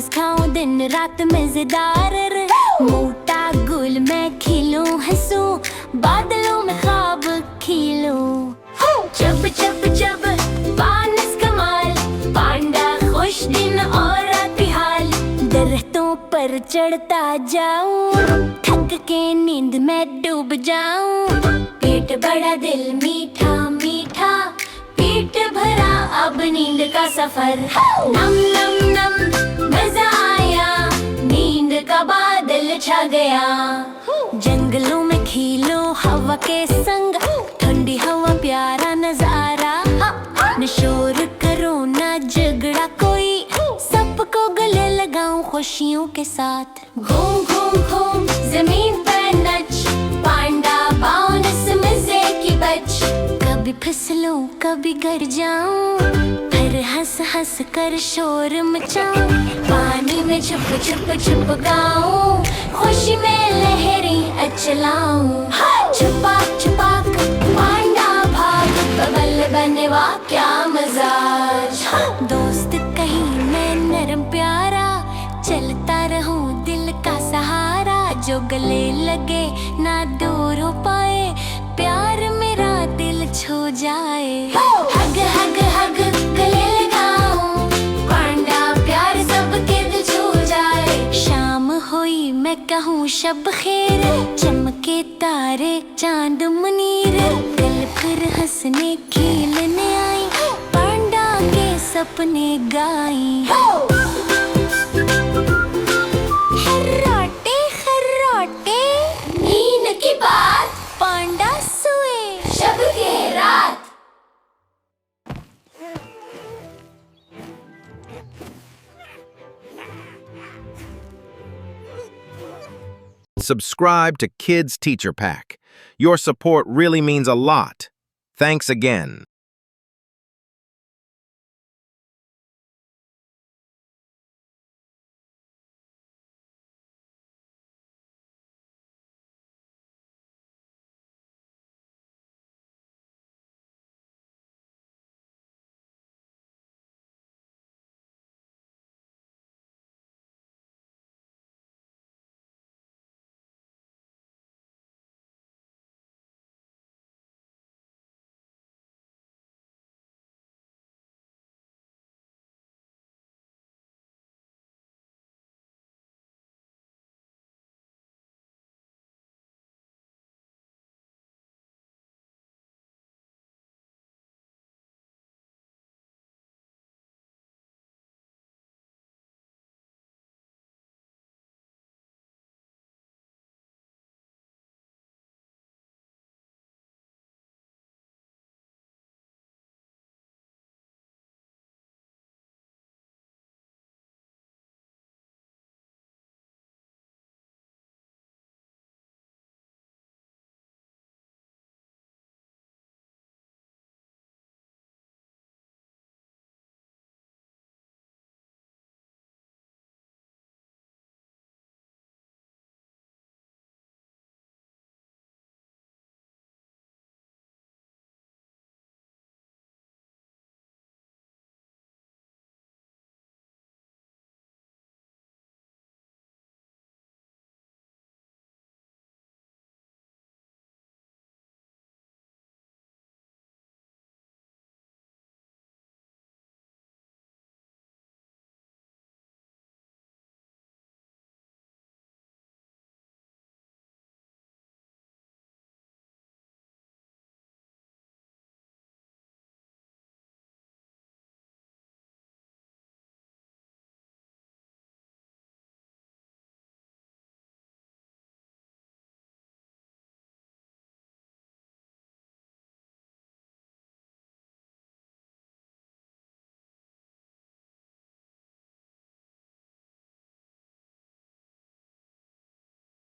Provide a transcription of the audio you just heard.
Chips खाऊं दिन रात मजेदार मोटा गुल मैं खिलूं हंसूं बादलों में ख्वाब खिलूं जब जब जब बानस कमाल पांडा खुश दिन और रात हाल दरख्तों पर चढ़ता जाऊं थक के नींद में डूब जाऊं पेट बड़ा दिल मीठा मीठा पेट भरा अब नींद का सफर नम नम नम मजा आया नींद का बादल छा गया जंगलों में खिलो हवा के संग ठंडी हवा प्यारा नजारा न शोर करो ना झगड़ा कोई सबको गले लगाऊं खुशियों के साथ घूम घूम घूम जमीन पर नच पांडा बाउंस मजे की बच कभी फिसलूं कभी गिर जाऊं फिर हंस हंस कर शोर मचाऊं पानी में छुप छुप छुप गाऊं खुशी में लहरें अचलाऊं छुपा छुपा पांडा भाग बबल बनवा क्या मजाज दोस्त कहीं मैं नरम प्यारा चलता रहूं दिल का सहारा जो गले लगे ना दूर हो पाए प्यार मेरा दिल छू जाए हग हग हग गले लगाऊं पांडा प्यार सबके दिल छू जाए शाम हुई मैं कहूँ शब खैर चमके तारे चांद मुनीर कल फिर हंसने खेलने आई पांडा के सपने गाई खर्राटे खर्राटे नींद की बात पांडा सोए शब के रात Subscribe to Kids Teacher Pack. Your support really means a lot. Thanks again.